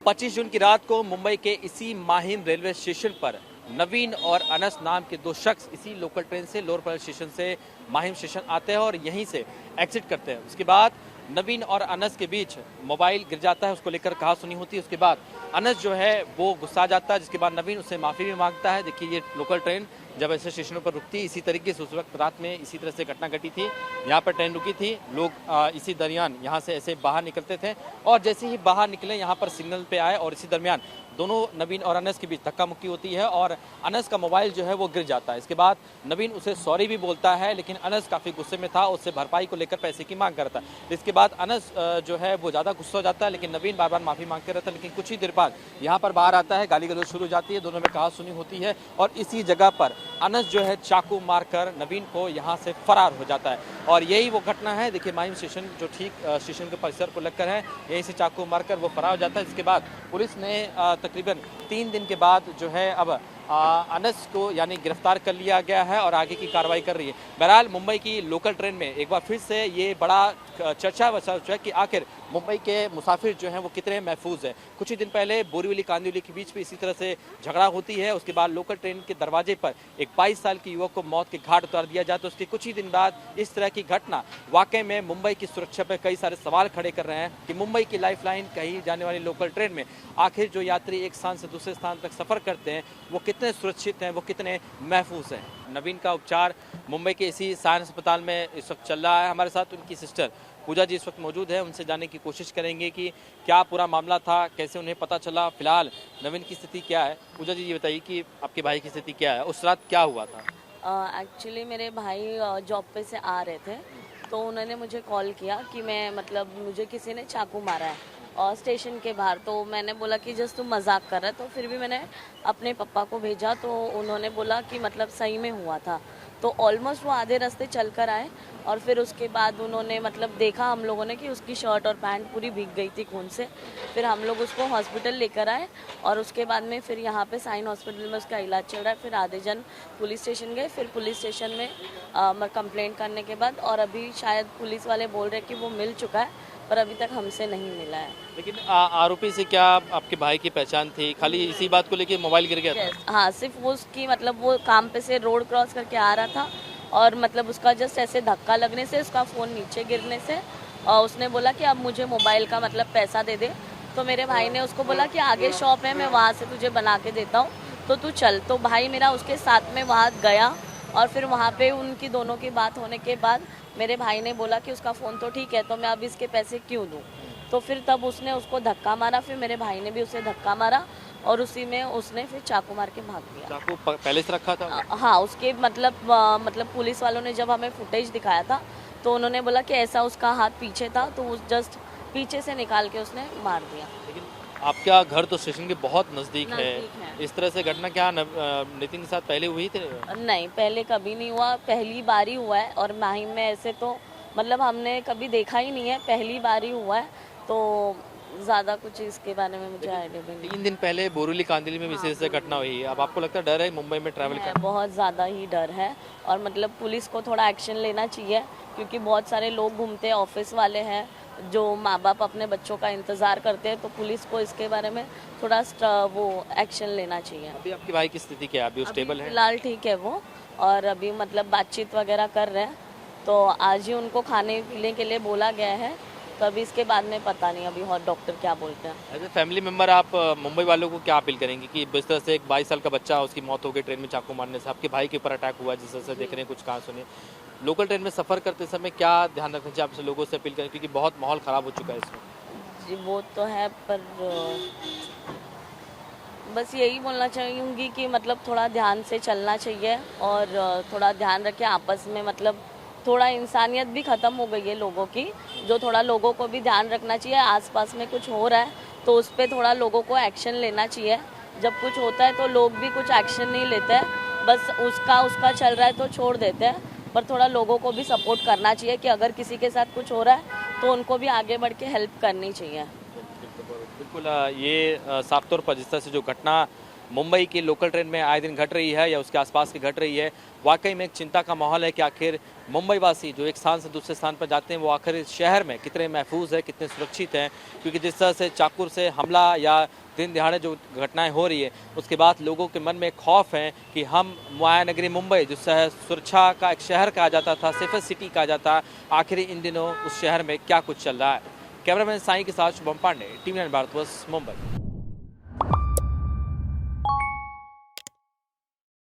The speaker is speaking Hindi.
25 जून की रात को मुंबई के इसी माहिम रेलवे स्टेशन पर नवीन और अनस नाम के दो शख्स इसी लोकल ट्रेन से लोअर परल स्टेशन से माहिम स्टेशन आते हैं और यहीं से एग्जिट करते हैं। उसके बाद नवीन और अनस के बीच मोबाइल गिर जाता है, उसको लेकर कहा सुनी होती है। उसके बाद अनस जो है वो गुस्सा जाता है, जिसके बाद नवीन उससे माफ़ी भी मांगता है। देखिए, ये लोकल ट्रेन जब ऐसे स्टेशनों पर रुकती, इसी तरीके से उस वक्त रात में इसी तरह से घटना घटी थी। यहाँ पर ट्रेन रुकी थी, लोग इसी दरमियान यहाँ से ऐसे बाहर निकलते थे और जैसे ही बाहर निकले यहाँ पर सिग्नल पे आए और इसी दरमियान दोनों नवीन और अनस के बीच धक्का मुक्की होती है और अनस का मोबाइल जो है वो गिर जाता है। इसके बाद नवीन उसे सॉरी भी बोलता है, लेकिन अनस काफ़ी गुस्से में था, उससे भरपाई को लेकर पैसे की मांग करता है। इसके बाद अनस जो है वो ज़्यादा गुस्सा हो जाता है, लेकिन नवीन बार बार माफ़ी मांगते रहता है। लेकिन कुछ ही देर बाद यहाँ पर बाहर आता है, गाली गलौज शुरू हो जाती है, दोनों में कहा सुनी होती है और इसी जगह पर अनस जो है चाकू मारकर नवीन को यहाँ से फरार हो जाता है। और यही वो घटना है। देखिए, माहिम स्टेशन जो ठीक स्टेशन के परिसर को लगकर है, यहीं से चाकू मारकर वो फरार हो जाता है। इसके बाद पुलिस ने तकरीबन 3 दिन के बाद जो है अब अनस को यानी गिरफ्तार कर लिया गया है और आगे की कार्रवाई कर रही है। बहरहाल मुंबई की लोकल ट्रेन में एक बार फिर से ये बड़ा चर्चा वसा है कि आखिर मुंबई के मुसाफिर जो हैं वो कितने महफूज हैं। कुछ ही दिन पहले बोरीवली कांदिवली के बीच भी इसी तरह से झगड़ा होती है। उसके बाद लोकल ट्रेन के दरवाजे पर एक 22 साल के युवक को मौत के घाट उतार दिया जाए, तो उसके कुछ ही दिन बाद इस तरह की घटना वाकई में मुंबई की सुरक्षा पर कई सारे सवाल खड़े कर रहे हैं कि मुंबई की लाइफलाइन कही जाने वाली लोकल ट्रेन में आखिर जो यात्री एक स्थान से दूसरे स्थान तक सफर करते हैं वो कितने सुरक्षित हैं, वो कितने महफूज हैं। नवीन का उपचार मुंबई के इसी सायन अस्पताल में इस वक्त चल रहा है। हमारे साथ उनकी सिस्टर पूजा जी इस वक्त मौजूद है, उनसे जानने की कोशिश करेंगे कि क्या पूरा मामला था, कैसे उन्हें पता चला, फिलहाल नवीन की स्थिति क्या है। पूजा जी, ये बताइए कि आपके भाई की स्थिति क्या है, उस रात क्या हुआ था? एक्चुअली मेरे भाई जॉब पे से आ रहे थे, तो उन्होंने मुझे कॉल किया कि मुझे किसी ने चाकू मारा है और स्टेशन के बाहर। तो मैंने बोला कि जस्ट तुम मजाक कर रहे, तो फिर भी मैंने अपने पापा को भेजा, तो उन्होंने बोला कि सही में हुआ था। तो ऑलमोस्ट वो आधे रास्ते चल कर आए और फिर उसके बाद उन्होंने देखा हम लोगों ने कि उसकी शर्ट और पैंट पूरी भीग गई थी खून से। फिर हम लोग उसको हॉस्पिटल लेकर आए और उसके बाद में फिर यहाँ पे साइन हॉस्पिटल में उसका इलाज चल रहा है। फिर आधे जन पुलिस स्टेशन गए, फिर पुलिस स्टेशन में कंप्लेंट करने के बाद, और अभी शायद पुलिस वाले बोल रहे कि वो मिल चुका है, पर अभी तक हमसे नहीं मिला है। लेकिन आरोपी से क्या आपके भाई की पहचान थी? खाली इसी बात को लेके मोबाइल गिर गया था? हाँ, सिर्फ वो उसकी वो काम पे से रोड क्रॉस करके आ रहा था और उसका जस्ट ऐसे धक्का लगने से उसका फ़ोन नीचे गिरने से और उसने बोला कि अब मुझे मोबाइल का पैसा दे दे। तो मेरे भाई ने उसको बोला कि आगे शॉप है, मैं वहाँ से तुझे बना के देता हूँ, तो तू चल। तो भाई मेरा उसके साथ में वहाँ गया और फिर वहाँ पे उनकी दोनों की बात होने के बाद मेरे भाई ने बोला कि उसका फ़ोन तो ठीक है, तो मैं अब इसके पैसे क्यों दूँ। तो फिर तब उसने उसको धक्का मारा, फिर मेरे भाई ने भी उसे धक्का मारा और उसी में उसने फिर चाकू मार के भाग गया। चाकू पहले से रखा था? हाँ, उसके पुलिस वालों ने जब हमें फुटेज दिखाया था तो उन्होंने बोला कि ऐसा उसका हाथ पीछे था, तो उस जस्ट पीछे से निकाल के उसने मार दिया। लेकिन आपका घर तो स्टेशन के बहुत नज़दीक है। इस तरह से घटना क्या नितिन के साथ पहले हुई थी? नहीं, पहले कभी नहीं हुआ, पहली बार ही हुआ है। और माहिम में ऐसे तो हमने कभी देखा ही नहीं है, पहली बार ही हुआ है, तो ज़्यादा कुछ इसके बारे में मुझे आइडिया भी नहीं। 3 दिन पहले बोरीवली कांदिवली में विशेष घटना हुई है। अब आपको लगता है डर है मुंबई में ट्रैवल करना? बहुत ज़्यादा ही डर है और पुलिस को थोड़ा एक्शन लेना चाहिए, क्योंकि बहुत सारे लोग घूमते हैं, ऑफिस वाले हैं, जो माँ बाप अपने बच्चों का इंतज़ार करते हैं, तो पुलिस को इसके बारे में थोड़ा वो एक्शन लेना चाहिए। अभी आपके भाई की स्थिति क्या है? अभी स्टेबल है? फिलहाल ठीक है वो, और अभी बातचीत वगैरह कर रहे हैं, तो आज ही उनको खाने पीने के लिए बोला गया है, तो अभी इसके बाद में पता नहीं अभी और डॉक्टर क्या बोलते हैं। एज ए फैमिली मेम्बर आप मुंबई वालों को क्या अपील करेंगे कि जिस तरह से एक 22 साल का बच्चा, उसकी मौत हो गई ट्रेन में चाकू मारने से, आपके भाई के ऊपर अटैक हुआ, जिस तरह से देख रहे हैं कुछ कहां सुने, लोकल ट्रेन में सफ़र करते समय क्या ध्यान रखना चाहिए? आपसे लोगों से अपील करें, क्योंकि बहुत माहौल ख़राब हो चुका है इसमें। जी, वो तो है, पर बस यही बोलना चाहूँगी कि थोड़ा ध्यान से चलना चाहिए और थोड़ा ध्यान रखें आपस में। थोड़ा इंसानियत भी ख़त्म हो गई है लोगों की, जो थोड़ा लोगों को भी ध्यान रखना चाहिए। आसपास में कुछ हो रहा है तो उस पर थोड़ा लोगों को एक्शन लेना चाहिए। जब कुछ होता है तो लोग भी कुछ एक्शन नहीं लेते हैं, बस उसका चल रहा है तो छोड़ देते हैं, पर थोड़ा लोगों को भी सपोर्ट करना चाहिए कि अगर किसी के साथ कुछ हो रहा है तो उनको भी आगे बढ़ के हेल्प करनी चाहिए। बिल्कुल, ये साफ तौर पर जिस तरह से जो घटना मुंबई की लोकल ट्रेन में आए दिन घट रही है या उसके आसपास की घट रही है। वाकई में एक चिंता का माहौल है कि आखिर मुंबई वासी जो एक स्थान से दूसरे स्थान पर जाते हैं वो आखिर इस शहर में कितने महफूज है, कितने सुरक्षित हैं, क्योंकि जिस तरह से चाकुर से हमला या दिन दिहाड़े जो घटनाएं हो रही है उसके बाद लोगों के मन में खौफ है कि हम माया नगरी मुंबई जो सुरक्षा का एक शहर कहा जाता था, सेफेस्ट सिटी कहा जाता, आखिर इन दिनों उस शहर में क्या कुछ चल रहा है। कैमरामैन साई के साथ शुभम पांडे, टीवी 9 भारतवर्ष, मुंबई।